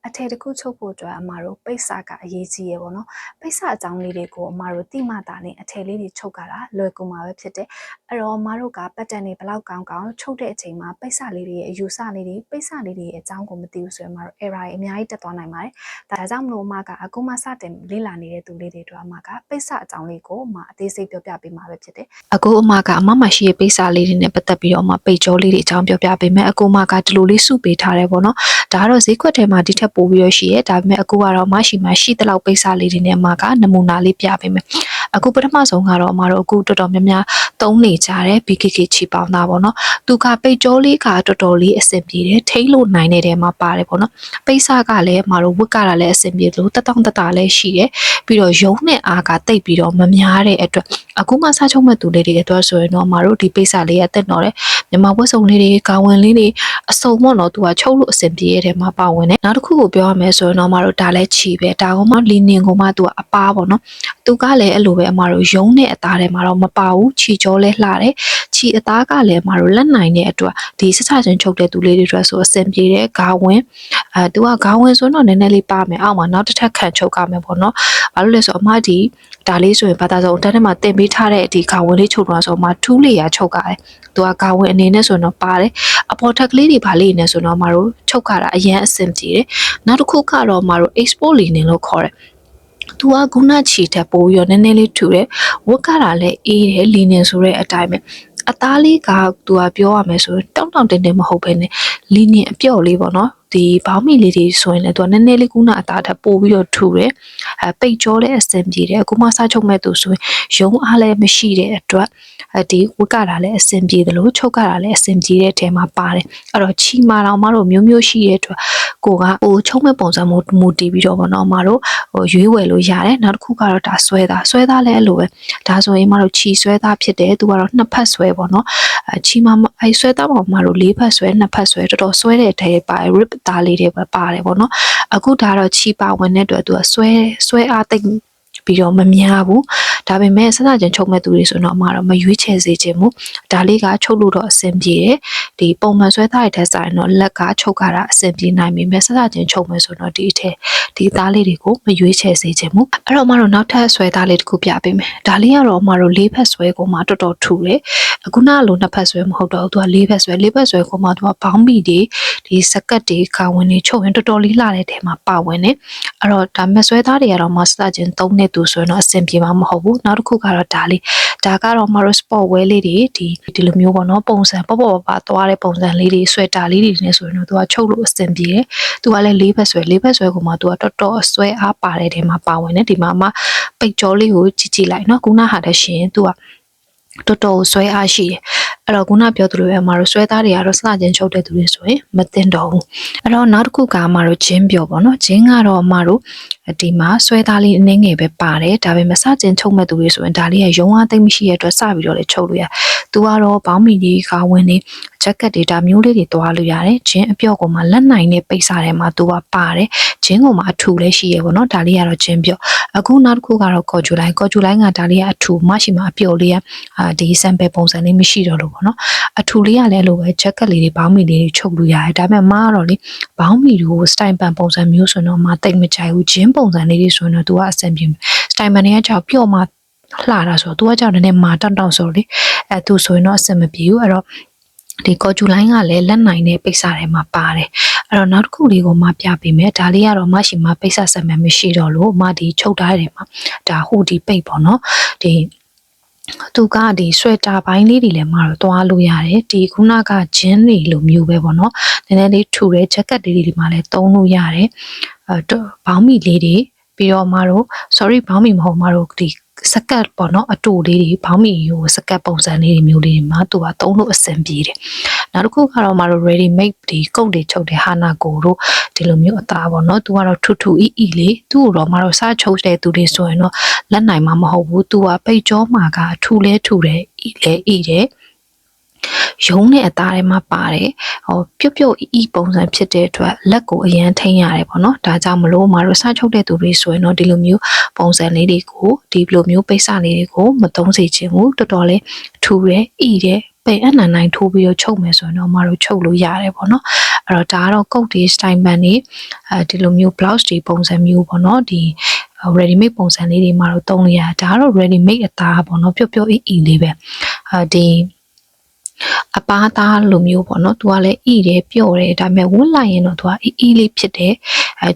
အထည်တစ်ခုချုပ်ဖို့အတွက်အမတို့ပိတ်စကအရေးကြီးရေပေါ့နော်ပိတ်စအကြောင်းလေးတွေကိုအမတို့တိမှတာနဲ့အထည်လေးတွေချုပ်ကြတာလွယ်ကူမှာပဲဖြစ်တယ်အဲ့တော့အမတို့ကပတ်တန်တွေဘလောက်ကောင်းကောင်းချုပ်တဲ့အချိန်မှာပိတ်စလေးတွေရဲ့အယူဆလေးတွေပိတ်စလေးတွေရဲ့အကြောင်းကိုမသိဘူးဆိုရင်အမတို့ error တွေအများကြီးတက်သွားနိုင်ပါတယ်ဒါကြောင့်မလို့အမကအခုမှစတင်လေ့လာနေတဲ့သူလေးတွေတို့အမကပိတ်စအကြောင်းလေးကိုအမအသေးစိတ်ပြောပြပေးမှာပဲဖြစ်တယ်အခုအမကအမမရှိရဲ့ပိတ်စလေးတွေနဲ့ပတ်သက်ပြီးတော့အမပိတ်ကြောလေးတွေအကြောင်းပြောပြပေးမယ်အခုအမကဒီလိုလေးစုပေးထားတယ်ပေါ့နော်ဒါကတော့ဈေးကွက်ထဲမှာဒီထက်ပိုပြီးရရှိရဲဒါပေမဲ့အခုကတော့မရှိတဲ့လောက်ပိတ်စလေးတွေနဲ့အမကနမူနာလေးပြပေးမယ်အခုပထမဆုံးကတော့အမတို့အခုတော်တော်များများသုံးနေကြတဲ့ BKK ချီပေါင်းသားပေါ့နော်သူကပိတ်ကြောလေးကတော်တော်လေးအဆင်ပြေတယ်ထိလို့နိုင်တဲ့ထဲမှာပါတယ်ပေါ့နော်ပိတ်စကလည်းအမတို့ဝတ်ကတာလည်းအဆင်ပြေလို့တက်တောင့်တတာလည်းရှိတယ်ပြီးတော့ရုံးနဲ့အားကတိတ်ပြီးတော့မများတဲ့အတွက်အခုမှစားချုပ်မဲ့သူလေးတွေအတွက်ဆိုရင်တော့အမတို့ဒီပိတ်စလေးကတက်တော့တယ်မြန်မာဝတ်စုံလေးတွေကာဝင်လေးတွေအစုံပေါ့နော်သူကချုပ်လို့အဆင်ပြေတဲ့ထဲမှာပါဝင်တယ်နောက်တစ်ခုကိုပြောရမယ်ဆိုရင်တော့အမတို့ဒါလည်းချီပဲဒါကမှလီနင်ကမှသူကအပါပေါ့နော်သူကလည်းအဲ့လိုပဲအမတို့ရုံးနဲ့အသားထဲမှာတော့မပါဘူးချီကြောလဲလှတယ်ချီအသားကလည်းအမတို့လက်နိုင်တဲ့အတွက်ဒီစစချင်းချုပ်တဲ့သူလေးတွေအတွက်ဆိုအဆင်ပြေတဲ့ဂါဝင်သူကဂါဝင်ဆိုတော့နည်းနည်းလေးပါမယ်အောက်မှာနောက်တစ်ထပ်ခံချုပ်ကမယ်ပေါ့နော်ဘာလို့လဲဆိုအမဒီဒါလေးဆိုရင်ဘာသာစုံအတန်းထဲမှာတင်ပေးထားတဲ့ဒီဂါဝင်လေးချုပ်တော့ဆိုအမထူးလေးရချုပ်ကြတယ်သူကဂါဝင်အနေနဲ့ဆိုတော့ပါတယ်အပေါ်ထက်ကလေးတွေဗာလေးနေဆိုတော့အမတို့ချုပ်ကြတာအရင်အဆင်ပြေတယ်နောက်တစ်ခုကတော့အမတို့ export လီနင်လို့ခေါ်တယ်သူကခုနချီတက်ပိုးရောနည်းနည်းလေးထူတယ်ဝတ်ကတာလည်းအေးတယ်လီနင်ဆိုတဲ့အတိုင်းပဲအသားလေးကသူကပြောရမယ်ဆိုရင်တောင်းတင်းတင်းမဟုတ်ဘဲနဲ့လီနင်အပြော့လေးပေါ့နော်ဒီဘောင်းမီလေးတွေဆိုရင်လည်းသူကနည်းနည်းလေးခုနအသားထပ်ပို့ပြီးတော့ထူတယ်ပိတ်ကြောလည်းအဆင်ပြေတယ်အခုမှစားချုပ်မဲ့သူဆိုရင်ရုံးအားလည်းမရှိတဲ့အတွက်ဒီဝတ်ကတာလည်းအဆင်ပြေတယ်လို့ချုပ်ကတာလည်းအဆင်ပြေတဲ့အထဲမှာပါတယ်အဲ့တော့ချီမာတော်မတို့မျိုးမျိုးရှိတဲ့အတွက်ကိုကဟိုချုပ်မဲ့ပုံစံမျိုးမူတည်ပြီးတော့ပေါ့နော်မတို့ဟိုရွေးဝယ်လို့ရတယ်နောက်တစ်ခုကတော့ဒါဆွဲသားလည်းအဲ့လိုပဲဒါဆိုရင်မတို့ချီဆွဲသားဖြစ်တယ်သူကတော့နှစ်ဖက်ဆွဲပေါ့နော်ချီမာဆွဲသားပေါ်မတို့လေးဖက်ဆွဲနှစ်ဖက်ဆွဲတော်တော်ဆွဲတဲ့အထဲပါ rib သားလေးတွေပဲပါတယ်ပေါ့နော်အခုဒါတော့ချီပါဝင်တဲ့အတွက်သူကဆွဲအားသိပ်ပြီးတော့မများဘူးဒါပေမဲ့စစချင်းချုပ်မဲ့သူတွေဆိုတော့အမတော့မရွေးချယ်စေချင်ဘူးဒါလေးကချုပ်လို့တော့အဆင်ပြေတယ်ဒီပုံမှန်ဆွဲသားရတဲ့ဆိုင်တော့လက်ကချုပ်ကြတာအဆင်ပြေနိုင်ပြီမဲ့စစချင်းချုပ်မဲ့ဆိုတော့ဒီအထက်ဒီသားလေးတွေကိုမရွေးချယ်စေချင်ဘူးအဲ့တော့အမတို့နောက်ထပ်ဆွဲသားလေးတစ်ခုပြပေးမယ်ဒါလေးကတော့အမတို့လေးဖက်ဆွဲကိုမှတော်တော်ထူတယ်အခုနကလိုနှစ်ဖက်ဆွဲမဟုတ်တော့ဘူးသူကလေးဖက်ဆွဲကိုမှသူကဘောင်းဘီတွေဒီစကတ်တွေကာဝင်တွေချုပ်ရင်တော်တော်လေးလှတဲ့ထဲမှာပါဝင်တယ်အဲ့တော့ဒါမဲ့ဆွဲသားတွေကတော့မစစချင်းသုံးနေသူဆိုရင်တော့အဆင်ပြေမှာမဟုတ်ဘူးနောက်တစ်ခုကတော့ဒါကတော့မတို့ sport wear လေးတွေဒီလိုမျိုးပေါ့နော်ပုံစံပေါ့သွားတဲ့ပုံစံလေးတွေဆွဲတာလေးတွေနဲ့ဆိုရင်တော့သူကချုပ်လို့အဆင်ပြေတယ်သူကလည်းလေးဖက်ဆွဲကိုမှသူကတော်တော်အဆွဲအားပါတဲ့ထဲမှာပါဝင်တယ်ဒီမှာမှပိတ်ကြောလေးကိုကြည့်လိုက်နော်ခုနဟာတဲ့ရှင်သူကတော်တော်ဆွဲအားရှိတယ်အဲ့တော့ခုနပြောသလိုပဲအမတို့ဆွဲသားတွေကတော့စချင်းချုပ်တဲ့သူတွေဆိုရင်မသိတော့ဘူးအဲ့တော့နောက်တစ်ခုကအမတို့ဂျင်းပြောပေါ့နော်ဂျင်းကတော့အမတို့ဒီမှာဆွဲသားလေးအနည်းငယ်ပဲပါတယ်ဒါပေမဲ့စချင်းချုပ်မဲ့သူတွေဆိုရင်ဒါလေးကရုံအားသိမ့်မရှိတဲ့အတွက်စပြီးတော့လေချုပ်လို့ရသူကတော့ဘောင်းမီကြီးခါဝင်နေဂျက်ကက်တွေဒါမျိုးလေးတွေသွားလို့ရတယ်ဂျင်းအပြော့ကိုမှလက်နိုင်တဲ့ပိတ်စားထဲမှာသူကပါတယ်ဂျင်းကိုမှအထူလည်းရှိရပေါ့နော်ဒါလေးကတော့ဂျင်းပြော့အခုနောက်တစ်ခုကတော့ကော်ဂျူလိုင်းကဒါလေးကအထူမရှိမှအပြော့လေးကဒီ sample ပုံစံလေးမရှိတော့လို့ပေါ့နော်အထူလေးကလည်းလိုပဲဂျက်ကက်လေးတွေဘောင်းမီလေးတွေချုပ်လို့ရတယ်ဒါပေမဲ့မကတော့လေဘောင်းမီတွေကိုစတိုင်ပန်ပုံစံမျိုးဆိုတော့မတိတ်မကြိုက်ဘူးဂျင်းပုံစံလေးတွေဆိုရင်တော့သူကအဆင်ပြေစတိုင်ပန်တွေကကြောက်ပြော့မှလှတာဆိုတော့သူကကြောက်နေမာတောက်ဆိုလေသူဆိုရင်တော့အဆင်မပြေဘူးအဲ့တော့ဒီကော်ဂျူလိုင်းကလည်းလက်နိုင်တဲ့ပိတ်စာထဲမှာပါတယ်အဲ့တော့နောက်တစ်ခုလေးကိုမှပြပေးမယ်ဒါလေးကတော့မရှိမှပိတ်စာဆက်မှမရှိတော့လို့မဒီချုပ်ထားတယ်မှာဒါဟိုဒီပိတ်ပေါ့နော်ဒီသူကဒီဆွဲတာပိုင်းလေးတွေလည်းမတော့သွားလို့ရတယ်ဒီခုနကဂျင်းတွေလိုမျိုးပဲပေါ့နော်နည်းနည်းလေးထူတဲ့ဂျက်ကက်လေးတွေမှာလည်းသုံးလို့ရတယ်ဘောင်းမီလေးတွေပြီးတော့မတို့ sorry ဘောင်းမီမဟုတ်မတို့ဒီစကတ်ပေါ့နော်အတူလေးတွေဘောင်းမီကိုစကတ်ပုံစံလေးတွေမျိုးလေးတွေမှာသူကသုံးလို့အဆင်ပြေတယ်နောက်တစ်ခုကတော့မတို့ ready made ဒီကုတ်တွေချုပ်တဲ့ဟာနာကိုတို့ဒီလိုမျိုးအသားပေါ့နော်သူကတော့ထူအီလေးသူ့ကိုတော့မတို့စားချုပ်တဲ့သူတွေဆိုရင်တော့လက်နိုင်မှာမဟုတ်ဘူးသူကပိတ်ကြောမှာကထူတယ်အီတယ်ရုံးနဲ့အသားထဲမှာပါတယ်ဟိုပြုတ်အီပုံစံဖြစ်တဲ့အတွက်လက်ကိုအရန်ထိန်းရတယ်ပေါ့နော်ဒါကြောင့်မလို့မတို့စားချုပ်တဲ့သူတွေဆိုရင်တော့ဒီလိုမျိုးပုံစံလေးတွေကိုဒီလိုမျိုးပိတ်စလေးတွေကိုမသုံးစေချင်ဘူးတော်တော်လေးထူတယ်အီတယ်ပိတ်အနံနိုင်ထိုးပြီးတော့ချုပ်မယ်ဆိုရင်တော့မတို့ချုပ်လို့ရတယ်ပေါ့နော် အဲ့တော့ဒါကတော့ coat တွေ style band တွေဒီလိုမျိုး blouse တွေပုံစံမျိုးပေါ့နော်ဒီ ready made ပုံစံလေးတွေမှာတော့သုံးလို့ရဒါကတော့ ready made အသားပေါ့နော်ပျော့ပျော့အေးအေးလေးပဲဒီအပားသားလိုမျိုးပေါ့နော်သူကလည်းအီတယ်ပျော့တယ်ဒါပေမဲ့ဝတ်လိုက်ရင်တော့သူကအေးလေးဖြစ်တယ်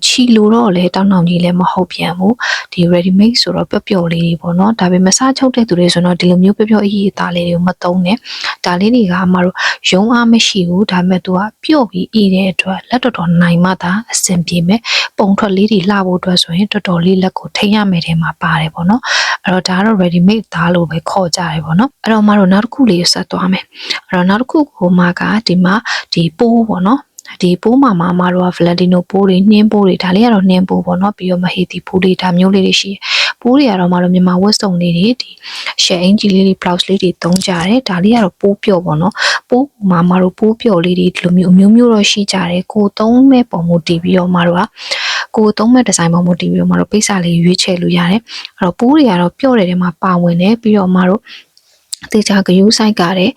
ချီလိုတော့လည်းတောင်းတောင်းကြီးလည်းမဟုတ်ပြန်ဘူးဒီ ready made ဆိုတော့ပျော့ပျော့လေးတွေပေါ့နော်ဒါပေမဲ့စားချုပ်တဲ့သူတွေဆိုတော့ဒီလိုမျိုးပျော့ပျော့အေးအေးသားလေးတွေကိုမသုံးနဲ့ဒါလေးတွေကအမတို့ရုံအားမရှိဘူးဒါပေမဲ့သူကပျော့ပြီးအေးတဲ့အတွက်လက်တော်တော်နိုင်မှသာအဆင်ပြေမယ်ပုံထွက်လေးတွေလှဖို့အတွက်ဆိုရင်တော်တော်လေးလက်ကိုထိရမယ်ထဲမှာပါတယ်ပေါ့နော်အဲ့တော့ဒါကတော့ ready made သားလို့ပဲခေါ်ကြတယ်ပေါ့နော်အဲ့တော့မတို့နောက်တစ်ခုလေးဆက်သွားမယ်အဲ့တော့နောက်တစ်ခုကိုမှကဒီမှာဒီပိုးပေါ့နော်ဒီပိုးမှာမတို့က Valentino ပိုးတွေနှင်းပိုးတွေဒါလေးကတော့နှင်းပိုးပေါ့နော်ပြီးတော့မဟေတီပိုးတွေဒါမျိုးလေးတွေရှိပိုးတွေကတော့မတို့မြန်မာဝတ်စုံလေးတွေဒီ share အင်ဂျီလေးတွေ blouse လေးတွေသုံးကြတယ်ဒါလေးကတော့ပိုးပျော့ပေါ့နော်ပိုးမှာမတို့ပိုးပျော့လေးတွေဒီလိုမျိုးအမျိုးမျိုးတော့ရှိကြတယ်ကိုသုံးမဲ့ပုံမှုတည်ပြီးတော့မတို့ကကိုသုံးမဲ့ဒီဇိုင်းပုံမှုတည်ပြီးတော့မတို့ပိတ်စာလေးရွေးချယ်လို့ရတယ်အဲ့တော့ပိုးတွေကတော့ပျော့တဲ့ထဲမှာပါဝင်တယ်ပြီးတော့မတို့တေချာဂယူးဆိုင်ကတဲ့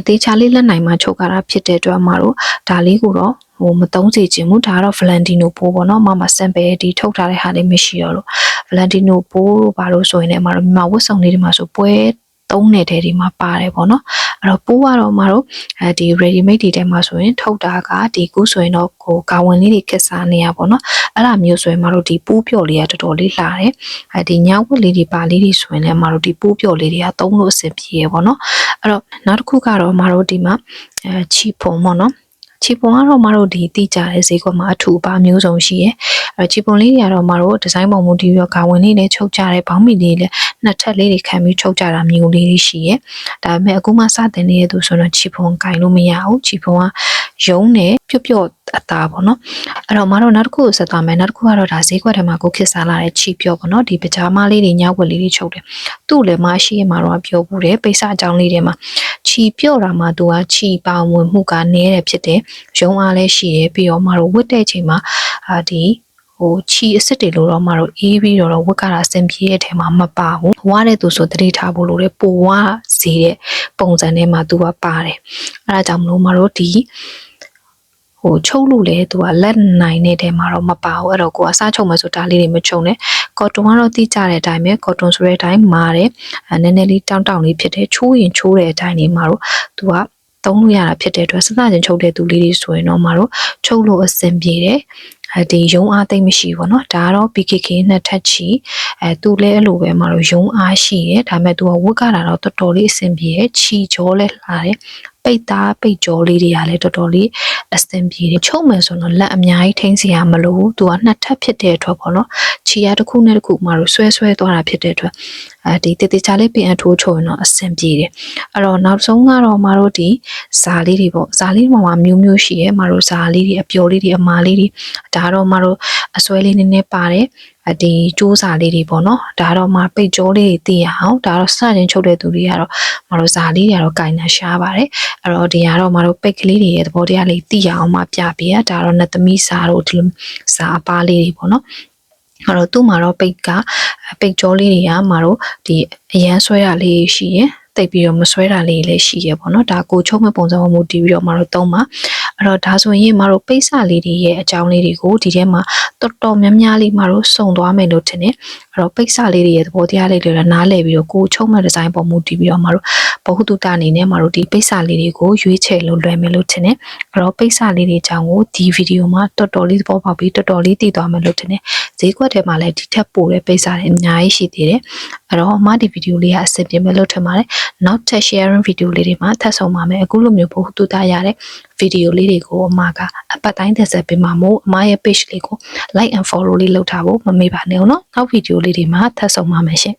တေချာလေးလက်နိုင်မှချုပ်ကားတာဖြစ်တဲ့အတွက်မတို့ဒါလေးကိုတော့မသုံးစေချင်ဘူးဒါကတော့ Valentino ပိုးပေါ့နော်မ sample ဒီထုတ်ထားတဲ့ဟာလေးမရှိတော့လို့ Valentino ပိုးတို့ဘာလို့ဆိုရင်လည်းမတို့မြန်မာဝတ်စုံလေးတွေမှာဆိုပွဲသုံးနေတဲ့ဒီမှာပါတယ်ပေါ့နော်အဲ့တော့ပိုးကတော့မတို့ဒီ ready made တွေထဲမှာဆိုရင်ထုတ်တာကဒီကူးဆိုရင်တော့ကိုကာဝင်လေးတွေခက်စားနေရပေါ့နော်အဲ့ဒါမျိုးဆိုရင်မတို့ဒီပိုးပျော့လေးကတော်တော်လေးလှတယ်ဒီညဝက်လေးတွေပါလေးတွေဆိုရင်လည်းမတို့ဒီပိုးပျော့လေးတွေကသုံးလို့အဆင်ပြေရပေါ့နော်အဲ့တော့နောက်တစ်ခုကတော့မတို့ဒီမှာချီဖုံပေါ့နော်ချီပွန်ကတော့မတို့ဒီတိကျတဲ့ဈေးကွက်မှာအထူပါမျိုးစုံရှိရဲ့အဲချီပွန်လေးတွေကတော့မတို့ဒီဇိုင်းပုံမူတည်ပြီးတော့ဂါဝင်လေးနဲ့ချုပ်ကြတဲ့ဘောင်းမီလေးနဲ့နှစ်ထပ်လေးတွေခံပြီးချုပ်ကြတာမျိုးလေးတွေရှိရဲ့ဒါပေမဲ့အခုမှစတင်နေတဲ့သူဆိုတော့ချီပွန်ကင်လို့မရဘူးချီပွန်ကရုံးနဲ့ပျော့ပျော့အသားပေါ့နော်အဲ့တော့မတို့နောက်တစ်ခုကိုဆက်သွားမယ်နောက်တစ်ခုကတော့ဒါဈေးကွက်ထဲမှာကိုခစ်စားလာတဲ့ချီပျော့ပေါ့နော်ဒီပကြားမလေးတွေညဝက်လေးတွေချုပ်တယ်သူ့လည်းမရှိရမှာတော့ပြောဘူးတယ်ပိတ်စအကြောင်းလေးတွေမှာချီပျော့တာမှာသူကချီပါဝင်မှုကနည်းတယ်ဖြစ်တယ်ရုံးအားလည်းရှိတယ်ပြီးတော့မတို့ဝတ်တဲ့ချိန်မှာဒီချီအစ်စ်တွေလို့တော့မတို့အေးပြီးတော့ဝတ်ကတာအဆင်ပြေတဲ့အထဲမှာမပါဘူးဝါတဲ့သူဆိုတတိထားဖို့လို့လေပိုဝါစီတဲ့ပုံစံထဲမှာသူကပါတယ်အဲဒါကြောင့်မလို့မတို့ဒီချုပ်လို့လေသူကလက်နိုင်တဲ့ထဲမှာတော့မပါဘူးအဲ့တော့ကိုအစားချုပ်မယ်ဆိုဒါလေးတွေမချုံနဲ့ကော်တွန်ကတော့တိကျတဲ့အတိုင်းပဲကော်တွန်ဆိုတဲ့အတိုင်းမာတယ်နည်းနည်းလေးတောင်းတောင်းလေးဖြစ်တယ်ချိုးရင်ချိုးတဲ့အတိုင်းလေးမှာတော့သူကသုံးလို့ရတာဖြစ်တဲ့အတွက်စစချင်းချုပ်တဲ့သူလေးတွေဆိုရင်တော့မတို့ချုပ်လို့အဆင်ပြေတယ်ဒီရုံးအားသိမ့်မရှိဘူးเนาะဒါကတော့ PKK နှစ်ထပ်ချီသူလည်းအဲ့လိုပဲမလို့ရုံးအားရှိတယ်ဒါပေမဲ့သူကဝတ်ကတာတော့တော်တော်လေးအဆင်ပြေတယ်ချီကြောလဲလာတယ်ပိတ်သားပိတ်ကြောလေးတွေကလည်းတော်တော်လေးအဆင်ပြေတယ်ချုပ်မယ်ဆိုတော့လက်အများကြီးထိန်းစီရမလို့သူကနှစ်ထပ်ဖြစ်တဲ့အတွက်ပေါ့နော်ချီရတစ်ခုနဲ့တစ်ခုမှတော့ဆွဲသွားတာဖြစ်တဲ့အတွက်ဒီတေချာလေးပင်အထိုးချုပ်ရင်တော့အဆင်ပြေတယ်အဲ့တော့နောက်ဆုံးကတော့မတို့ဒီဇာလေးတွေပေါ့ဇာလေးမှာမျိုးမျိုးရှိရဲမတို့ဇာလေးတွေအပျော်လေးတွေအမာလေးတွေဒါတော့မတို့အစွဲလေးနည်းနည်းပါတယ်ဒီကျိုးစာလေးတွေပေါ့နော်ဒါတော့မှပိတ်ကြောလေးတွေသိရအောင်ဒါတော့စတင်ချုပ်တဲ့သူတွေကတော့မတို့ဇာလေးတွေကတော့ကင်နာရှားပါတယ်အဲ့တော့ဒီကတော့မတို့ပိတ်ကလေးတွေရဲ့သဘောတရားလေးသိရအောင်မှပြပေးရဒါတော့နှစ်သမီးစာတို့ဒီစာအပါလေးတွေပေါ့နော်အဲ့တော့သူ့မှာတော့ပိတ်ကြောလေးတွေကမတို့ဒီအရန်ဆွဲရလေးရှိရင်တိတ်ပြီးတော့မဆွဲတာလေးလည်းရှိရပေါ့နော်ဒါကိုချုပ်မဲ့ပုံစံမျိုးတည်ပြီးတော့မတို့သုံးပါအဲ့တော့ဒါဆိုရင်မတို့ပိတ်စလေးတွေရဲ့အကြောင်းလေးတွေကိုဒီထဲမှာတော်တော်များများလေးမတို့စုံသွားမယ်လို့ထင်တယ်အဲ့တော့ပိတ်စလေးတွေရဲ့သဘောတရားလေးတွေလည်းနားလည်ပြီးတော့ကိုချုပ်မဲ့ဒီဇိုင်းပုံမျိုးတည်ပြီးတော့မတို့ဘဟုတုတအနေနဲ့မတို့ဒီပိတ်စလေးတွေကိုရွေးချယ်လို့လွယ်မယ်လို့ထင်တယ်အဲ့တော့ပိတ်စလေးတွေအကြောင်းကိုဒီဗီဒီယိုမှာတော်တော်လေးသဘောပေါက်ပြီးတော်တော်လေးသိသွားမယ်လို့ထင်တယ်ဈေးကွက်ထဲမှာလည်းဒီထက်ပိုတဲ့ပိတ်စတွေအများကြီးရှိသေးတယ်အဲ့တော့အမဒီဗီဒီယိုလေးကအဆင်ပြေမယ်လို့ထင်ပါတယ်နောက်ထပ် sharing ဗီဒီယိုလေးတွေမှာထပ်ဆောင်ပါမယ်အခုလိုမျိုးဘဟုတုတရတဲ့ဗီဒီယိုလေးတွေကိုအမကအပတ်တိုင်းသက်ဆက်ပေးမှာမို့အမရဲ့ page လေးကို like and follow လေးလုပ်ထားဖို့မမေ့ပါနဲ့နော်နောက်ဗီဒီယိုလေးတွေမှာထပ်ဆောင်ပါမယ်ရှင်